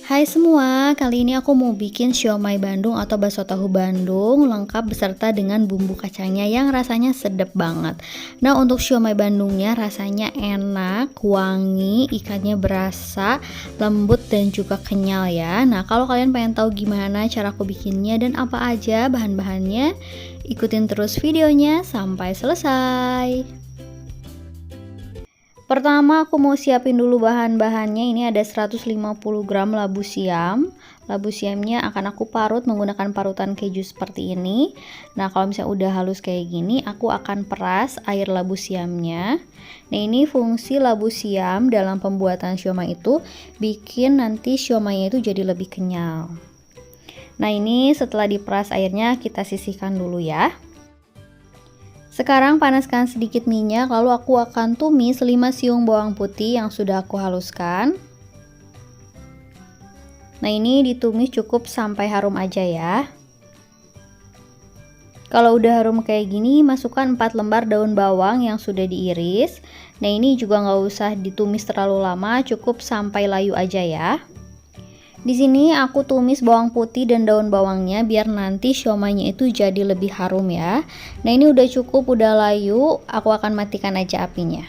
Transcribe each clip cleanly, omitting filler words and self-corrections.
Hai semua, kali ini aku mau bikin siomay Bandung atau bakso tahu Bandung lengkap beserta dengan bumbu kacangnya yang rasanya sedap banget. Nah, untuk siomay Bandungnya rasanya enak, wangi, ikannya berasa, lembut dan juga kenyal ya. Nah, kalau kalian pengen tahu gimana cara aku bikinnya dan apa aja bahan-bahannya, ikutin terus videonya sampai selesai. Pertama aku mau siapin dulu bahan-bahannya. Ini ada 150 gram labu siam. Labu siamnya akan aku parut menggunakan parutan keju seperti ini. Nah, kalau misalnya udah halus kayak gini, aku akan peras air labu siamnya. Nah, ini fungsi labu siam dalam pembuatan siomay itu bikin nanti siomaynya itu jadi lebih kenyal. Nah, ini setelah diperas airnya kita sisihkan dulu ya. Sekarang panaskan sedikit minyak, lalu aku akan tumis 5 siung bawang putih yang sudah aku haluskan. Nah, ini ditumis cukup sampai harum aja ya. Kalau udah harum kayak gini, masukkan 4 lembar daun bawang yang sudah diiris. Nah, ini juga nggak usah ditumis terlalu lama, cukup sampai layu aja ya. Di sini aku tumis bawang putih dan daun bawangnya biar nanti siomaynya itu jadi lebih harum ya. Nah, ini udah cukup, udah layu, aku akan matikan aja apinya.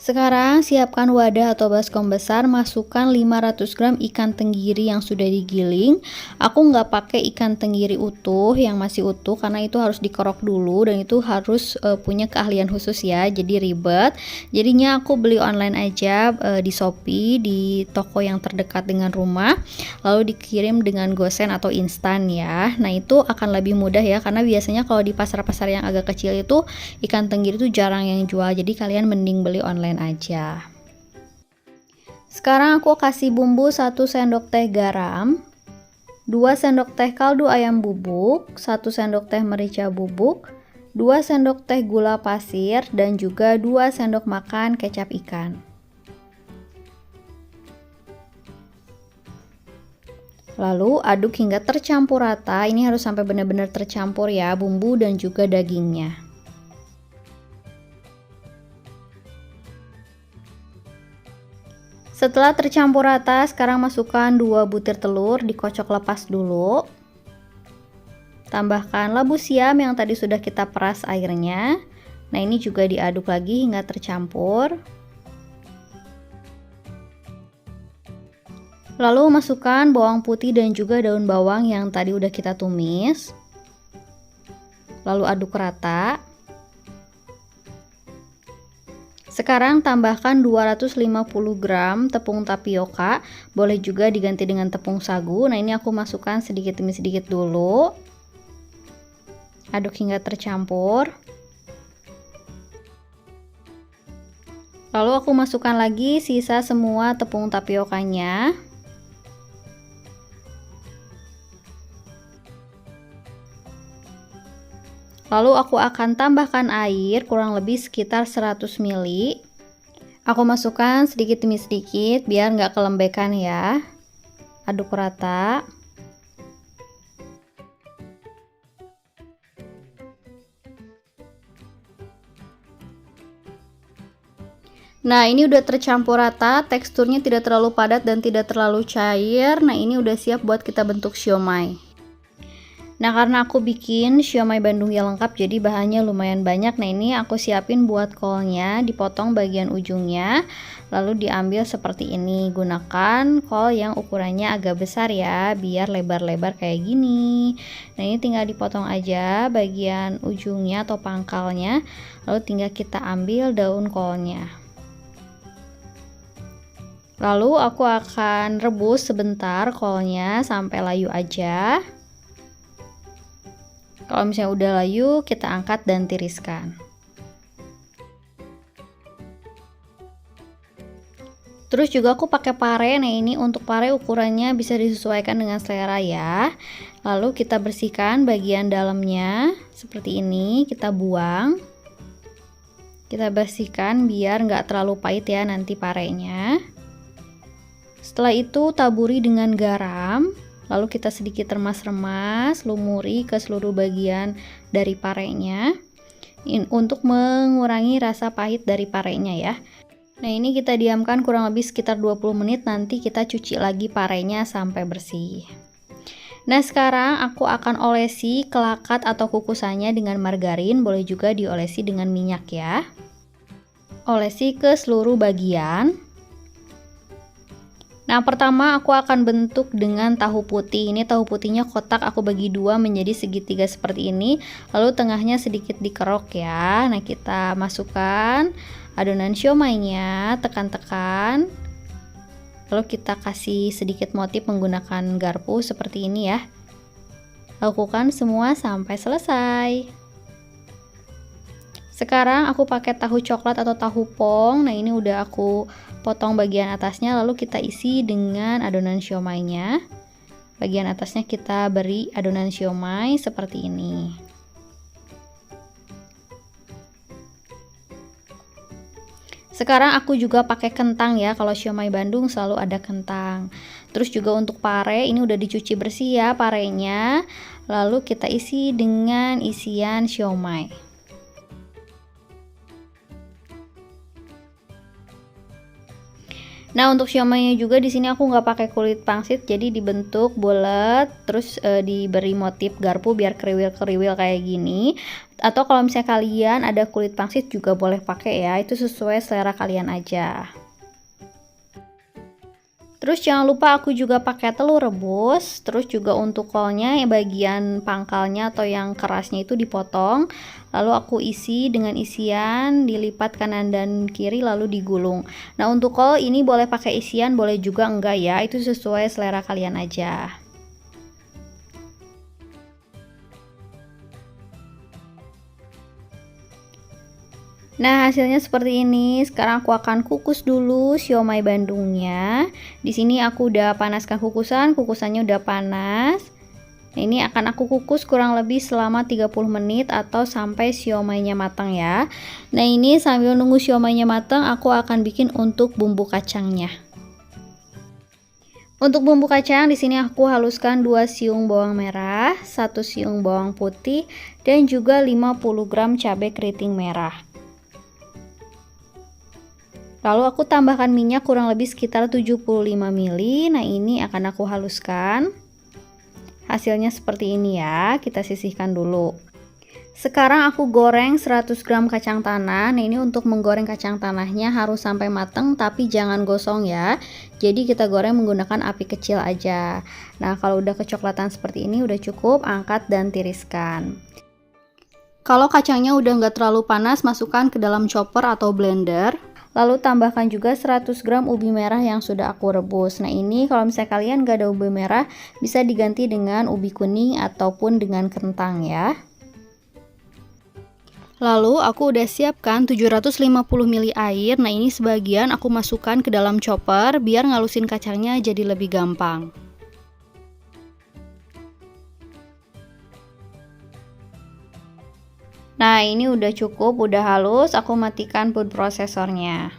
Sekarang siapkan wadah atau baskom besar, masukkan 500 gram ikan tenggiri yang sudah digiling. Aku nggak pakai ikan tenggiri utuh yang masih utuh karena itu harus dikerok dulu dan itu harus punya keahlian khusus ya, jadi ribet. Jadinya aku beli online aja di Shopee, di toko yang terdekat dengan rumah, lalu dikirim dengan gosen atau instan ya. Nah, itu akan lebih mudah ya, karena biasanya kalau di pasar-pasar yang agak kecil itu ikan tenggiri itu jarang yang jual, jadi kalian mending beli online aja. Sekarang aku kasih bumbu 1 sendok teh garam, 2 sendok teh kaldu ayam bubuk, 1 sendok teh merica bubuk, 2 sendok teh gula pasir, dan juga 2 sendok makan kecap ikan. Lalu aduk hingga tercampur rata. Ini harus sampai benar-benar tercampur ya, bumbu dan juga dagingnya. Setelah tercampur rata, sekarang masukkan 2 butir telur, dikocok lepas dulu. Tambahkan labu siam yang tadi sudah kita peras airnya. Nah, ini juga diaduk lagi hingga tercampur. Lalu masukkan bawang putih dan juga daun bawang yang tadi udah kita tumis. Lalu aduk rata. Sekarang tambahkan 250 gram tepung tapioka, boleh juga diganti dengan tepung sagu. Nah, ini aku masukkan sedikit demi sedikit dulu. Aduk hingga tercampur. Lalu aku masukkan lagi sisa semua tepung tapiokanya. Lalu aku akan tambahkan air kurang lebih sekitar 100 ml. Aku masukkan sedikit demi sedikit biar nggak kelembekan ya. Aduk rata. Nah, ini udah tercampur rata, teksturnya tidak terlalu padat dan tidak terlalu cair. Nah, ini udah siap buat kita bentuk siomay. Nah, karena aku bikin siomay Bandung yang lengkap, jadi bahannya lumayan banyak. Nah, ini aku siapin buat kolnya, dipotong bagian ujungnya, lalu diambil seperti ini. Gunakan kol yang ukurannya agak besar ya, biar lebar-lebar kayak gini. Nah, ini tinggal dipotong aja bagian ujungnya atau pangkalnya, lalu tinggal kita ambil daun kolnya. Lalu aku akan rebus sebentar kolnya sampai layu aja. Kalau misalnya udah layu, kita angkat dan tiriskan. Terus juga aku pakai pare. Nah, ini untuk pare ukurannya bisa disesuaikan dengan selera ya. Lalu kita bersihkan bagian dalamnya seperti ini, kita buang. Kita bersihkan biar nggak terlalu pahit ya nanti parenya. Setelah itu taburi dengan garam. Lalu kita sedikit remas-remas, lumuri ke seluruh bagian dari parenya untuk mengurangi rasa pahit dari parenya ya. Nah, ini kita diamkan kurang lebih sekitar 20 menit, nanti kita cuci lagi parenya sampai bersih. Nah, sekarang aku akan olesi kelakat atau kukusannya dengan margarin, boleh juga diolesi dengan minyak ya. Olesi ke seluruh bagian. Nah, pertama aku akan bentuk dengan tahu putih. Ini tahu putihnya kotak, aku bagi dua menjadi segitiga seperti ini. Lalu tengahnya sedikit dikerok ya. Nah, kita masukkan adonan siomainya, tekan-tekan. Lalu kita kasih sedikit motif menggunakan garpu seperti ini ya. Lakukan semua sampai selesai. Sekarang aku pakai tahu coklat atau tahu pong. Nah, ini udah aku potong bagian atasnya, lalu kita isi dengan adonan siomainya. Bagian atasnya kita beri adonan siomay seperti ini. Sekarang aku juga pakai kentang ya, kalau siomay Bandung selalu ada kentang. Terus juga untuk pare, ini udah dicuci bersih ya parenya. Lalu kita isi dengan isian siomay. Nah, untuk siomaynya juga di sini aku nggak pakai kulit pangsit, jadi dibentuk bulat, terus diberi motif garpu biar kriwil-kriwil kayak gini. Atau kalau misalnya kalian ada kulit pangsit juga boleh pakai ya, itu sesuai selera kalian aja. Terus jangan lupa aku juga pakai telur rebus. Terus juga untuk kolnya yang bagian pangkalnya atau yang kerasnya itu dipotong. Lalu aku isi dengan isian, dilipat kanan dan kiri lalu digulung. Nah, untuk kol ini boleh pakai isian, boleh juga enggak ya. Itu sesuai selera kalian aja. Nah, hasilnya seperti ini. Sekarang aku akan kukus dulu siomay Bandungnya. Di sini aku udah panaskan kukusannya udah panas. Nah, ini akan aku kukus kurang lebih selama 30 menit atau sampai siomaynya matang ya. Nah, ini sambil nunggu siomaynya matang, aku akan bikin untuk bumbu kacangnya. Untuk bumbu kacang di sini aku haluskan 2 siung bawang merah, 1 siung bawang putih, dan juga 50 gram cabai keriting merah. Lalu aku tambahkan minyak kurang lebih sekitar 75 ml. Nah, ini akan aku haluskan. Hasilnya seperti ini ya, kita sisihkan dulu. Sekarang aku goreng 100 gram kacang tanah. Nah, ini untuk menggoreng kacang tanahnya harus sampai matang, tapi jangan gosong ya. Jadi kita goreng menggunakan api kecil aja. Nah, kalau udah kecoklatan seperti ini udah cukup, angkat dan tiriskan. Kalau kacangnya udah nggak terlalu panas, masukkan ke dalam chopper atau blender. Lalu tambahkan juga 100 gram ubi merah yang sudah aku rebus. Nah, ini kalau misalnya kalian gak ada ubi merah, bisa diganti dengan ubi kuning ataupun dengan kentang ya. Lalu aku udah siapkan 750 ml air. Nah, ini sebagian aku masukkan ke dalam chopper biar ngalusin kacangnya jadi lebih gampang. Nah, ini udah cukup, udah halus, aku matikan food prosesornya.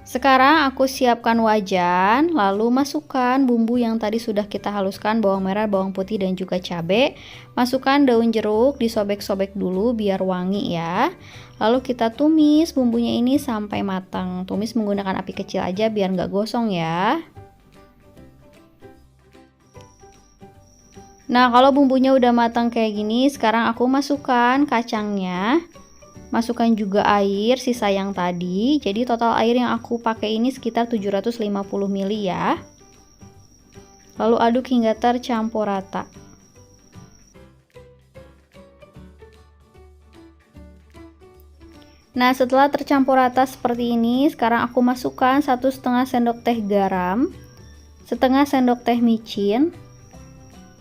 Sekarang aku siapkan wajan, lalu masukkan bumbu yang tadi sudah kita haluskan, bawang merah, bawang putih, dan juga cabai. Masukkan daun jeruk, disobek-sobek dulu biar wangi ya. Lalu kita tumis bumbunya ini sampai matang. Tumis menggunakan api kecil aja biar nggak gosong ya. Nah, kalau bumbunya udah matang kayak gini, sekarang aku masukkan kacangnya. Masukkan juga air sisa yang tadi. Jadi total air yang aku pakai ini sekitar 750 ml ya. Lalu aduk hingga tercampur rata. Nah, setelah tercampur rata seperti ini, sekarang aku masukkan 1,5 sendok teh garam, setengah sendok teh micin,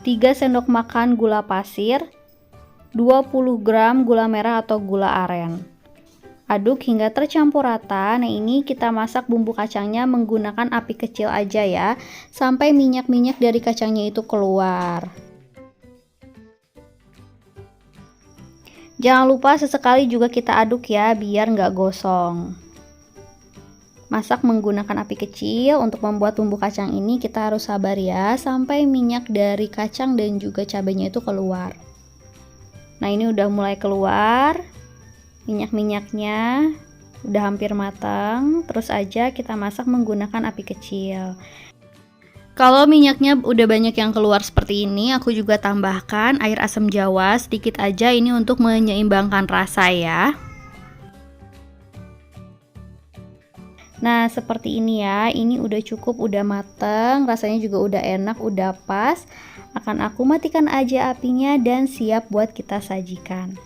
3 sendok makan gula pasir, 20 gram gula merah atau gula aren. Aduk hingga tercampur rata. Nah, ini kita masak bumbu kacangnya menggunakan api kecil aja ya, sampai minyak-minyak dari kacangnya itu keluar. Jangan lupa sesekali juga kita aduk ya, biar nggak gosong. Masak menggunakan api kecil. Untuk membuat bumbu kacang ini kita harus sabar ya, sampai minyak dari kacang dan juga cabenya itu keluar. Nah, ini udah mulai keluar minyak-minyaknya. Udah hampir matang, terus aja kita masak menggunakan api kecil. Kalau minyaknya udah banyak yang keluar seperti ini, aku juga tambahkan air asam jawa sedikit aja, ini untuk menyeimbangkan rasa ya. Nah, seperti ini ya, ini udah cukup, udah mateng, rasanya juga udah enak, udah pas. Akan aku matikan aja apinya dan siap buat kita sajikan.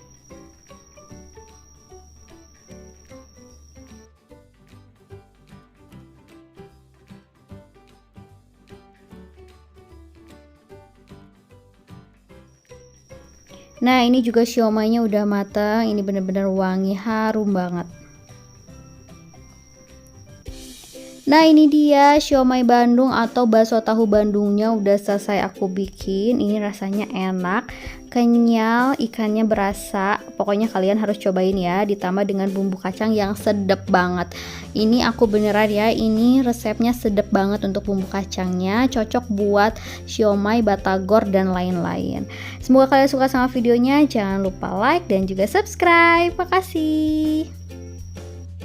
Nah, ini juga siomaynya udah mateng, ini bener-bener wangi, harum banget. Nah, ini dia siomay Bandung atau bakso tahu Bandungnya udah selesai aku bikin. Ini rasanya enak, kenyal, ikannya berasa. Pokoknya kalian harus cobain ya, ditambah dengan bumbu kacang yang sedep banget. Ini aku beneran ya, ini resepnya sedep banget untuk bumbu kacangnya, cocok buat siomay, batagor dan lain-lain. Semoga kalian suka sama videonya, jangan lupa like dan juga subscribe. Makasih.